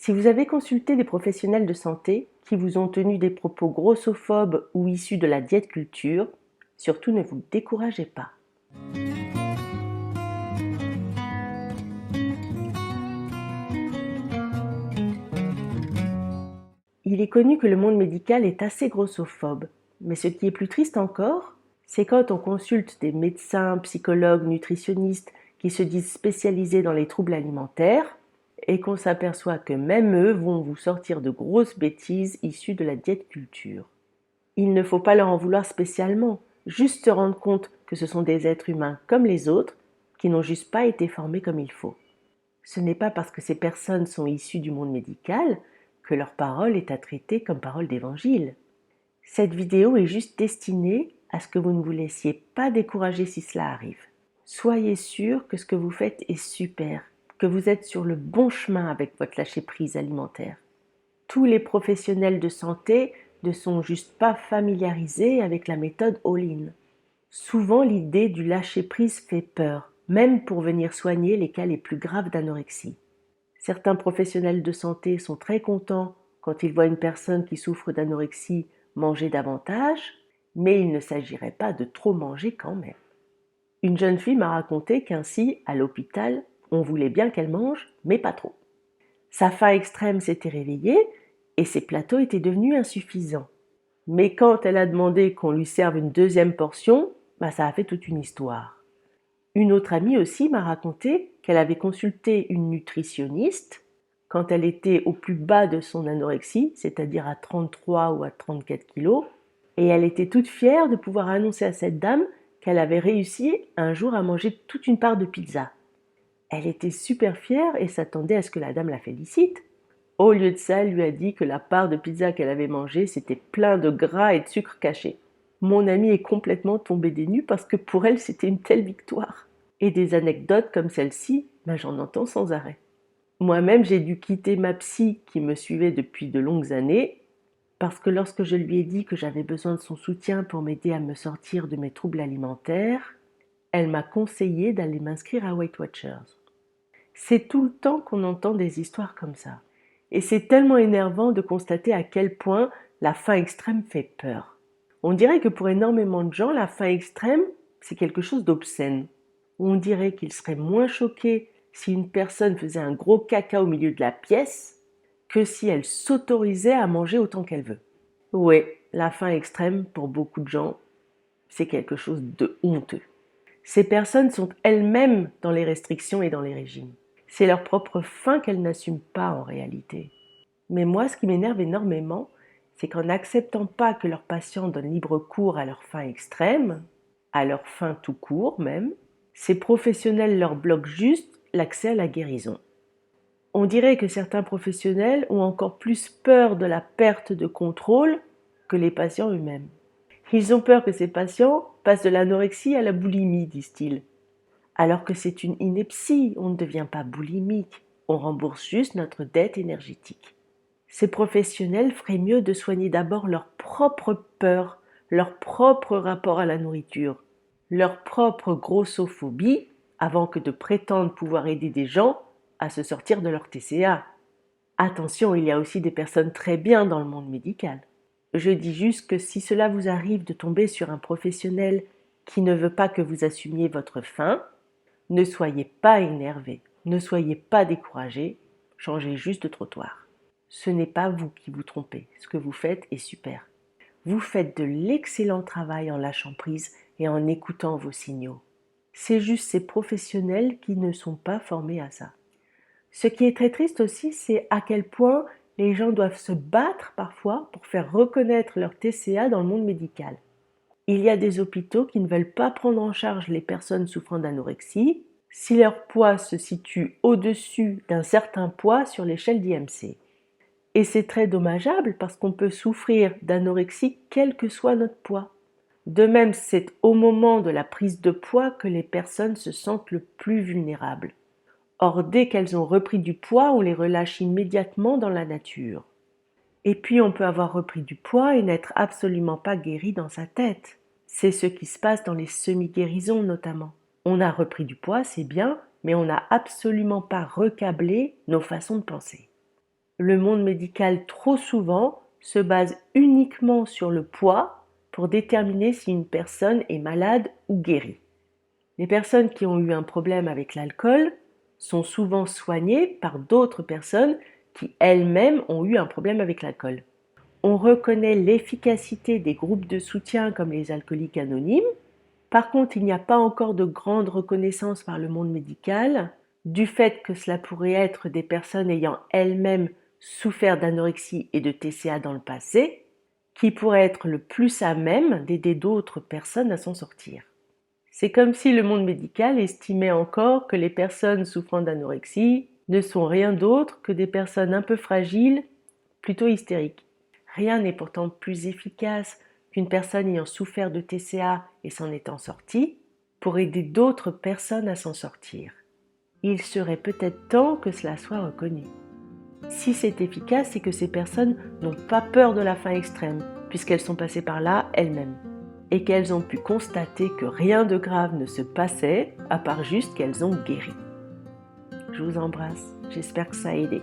Si vous avez consulté des professionnels de santé qui vous ont tenu des propos grossophobes ou issus de la diète culture, surtout ne vous découragez pas. Il est connu que le monde médical est assez grossophobe, mais ce qui est plus triste encore, c'est quand on consulte des médecins, psychologues, nutritionnistes qui se disent spécialisés dans les troubles alimentaires et qu'on s'aperçoit que même eux vont vous sortir de grosses bêtises issues de la diète culture. Il ne faut pas leur en vouloir spécialement, juste se rendre compte que ce sont des êtres humains comme les autres qui n'ont juste pas été formés comme il faut. Ce n'est pas parce que ces personnes sont issues du monde médical que leur parole est à traiter comme parole d'évangile. Cette vidéo est juste destinée à ce que vous ne vous laissiez pas décourager si cela arrive. Soyez sûr que ce que vous faites est super, que vous êtes sur le bon chemin avec votre lâcher-prise alimentaire. Tous les professionnels de santé ne sont juste pas familiarisés avec la méthode all-in. Souvent, l'idée du lâcher-prise fait peur, même pour venir soigner les cas les plus graves d'anorexie. Certains professionnels de santé sont très contents quand ils voient une personne qui souffre d'anorexie manger davantage, mais il ne s'agirait pas de trop manger quand même. Une jeune fille m'a raconté qu'ainsi, à l'hôpital, on voulait bien qu'elle mange, mais pas trop. Sa faim extrême s'était réveillée et ses plateaux étaient devenus insuffisants. Mais quand elle a demandé qu'on lui serve une deuxième portion, ça a fait toute une histoire. Une autre amie aussi m'a raconté qu'elle avait consulté une nutritionniste quand elle était au plus bas de son anorexie, c'est-à-dire à 33 ou à 34 kilos, et elle était toute fière de pouvoir annoncer à cette dame qu'elle avait réussi un jour à manger toute une part de pizza. Elle était super fière et s'attendait à ce que la dame la félicite. Au lieu de ça, elle lui a dit que la part de pizza qu'elle avait mangée, c'était plein de gras et de sucre caché. Mon amie est complètement tombée des nues parce que pour elle, c'était une telle victoire. Et des anecdotes comme celle-ci, j'en entends sans arrêt. Moi-même, j'ai dû quitter ma psy qui me suivait depuis de longues années parce que lorsque je lui ai dit que j'avais besoin de son soutien pour m'aider à me sortir de mes troubles alimentaires, elle m'a conseillé d'aller m'inscrire à Weight Watchers. C'est tout le temps qu'on entend des histoires comme ça. Et c'est tellement énervant de constater à quel point la faim extrême fait peur. On dirait que pour énormément de gens, la faim extrême, c'est quelque chose d'obscène. On dirait qu'ils seraient moins choqués si une personne faisait un gros caca au milieu de la pièce que si elle s'autorisait à manger autant qu'elle veut. Oui, la faim extrême, pour beaucoup de gens, c'est quelque chose de honteux. Ces personnes sont elles-mêmes dans les restrictions et dans les régimes. C'est leur propre faim qu'elles n'assument pas en réalité. Mais moi, ce qui m'énerve énormément, c'est qu'en n'acceptant pas que leurs patients donnent libre cours à leur faim extrême, à leur faim tout court même, ces professionnels leur bloquent juste l'accès à la guérison. On dirait que certains professionnels ont encore plus peur de la perte de contrôle que les patients eux-mêmes. Ils ont peur que ces patients passent de l'anorexie à la boulimie, disent-ils. Alors que c'est une ineptie, on ne devient pas boulimique, on rembourse juste notre dette énergétique. Ces professionnels feraient mieux de soigner d'abord leur propre peur, leur propre rapport à la nourriture, leur propre grossophobie, avant que de prétendre pouvoir aider des gens à se sortir de leur TCA. Attention, il y a aussi des personnes très bien dans le monde médical. Je dis juste que si cela vous arrive de tomber sur un professionnel qui ne veut pas que vous assumiez votre faim, ne soyez pas énervé, ne soyez pas découragé, changez juste de trottoir. Ce n'est pas vous qui vous trompez, ce que vous faites est super. Vous faites de l'excellent travail en lâchant prise et en écoutant vos signaux. C'est juste ces professionnels qui ne sont pas formés à ça. Ce qui est très triste aussi, c'est à quel point les gens doivent se battre parfois pour faire reconnaître leur TCA dans le monde médical. Il y a des hôpitaux qui ne veulent pas prendre en charge les personnes souffrant d'anorexie si leur poids se situe au-dessus d'un certain poids sur l'échelle d'IMC. Et c'est très dommageable parce qu'on peut souffrir d'anorexie quel que soit notre poids. De même, c'est au moment de la prise de poids que les personnes se sentent le plus vulnérables. Or, dès qu'elles ont repris du poids, on les relâche immédiatement dans la nature. Et puis, on peut avoir repris du poids et n'être absolument pas guéri dans sa tête. C'est ce qui se passe dans les semi-guérisons notamment. On a repris du poids, c'est bien, mais on n'a absolument pas recablé nos façons de penser. Le monde médical, trop souvent, se base uniquement sur le poids pour déterminer si une personne est malade ou guérie. Les personnes qui ont eu un problème avec l'alcool sont souvent soignées par d'autres personnes qui elles-mêmes ont eu un problème avec l'alcool. On reconnaît l'efficacité des groupes de soutien comme les alcooliques anonymes. Par contre, il n'y a pas encore de grande reconnaissance par le monde médical du fait que cela pourrait être des personnes ayant elles-mêmes souffert d'anorexie et de TCA dans le passé, qui pourraient être le plus à même d'aider d'autres personnes à s'en sortir. C'est comme si le monde médical estimait encore que les personnes souffrant d'anorexie ne sont rien d'autre que des personnes un peu fragiles, plutôt hystériques. Rien n'est pourtant plus efficace qu'une personne ayant souffert de TCA et s'en étant sortie pour aider d'autres personnes à s'en sortir. Il serait peut-être temps que cela soit reconnu. Si c'est efficace, c'est que ces personnes n'ont pas peur de la fin extrême, puisqu'elles sont passées par là elles-mêmes, et qu'elles ont pu constater que rien de grave ne se passait, à part juste qu'elles ont guéri. Je vous embrasse, j'espère que ça a aidé.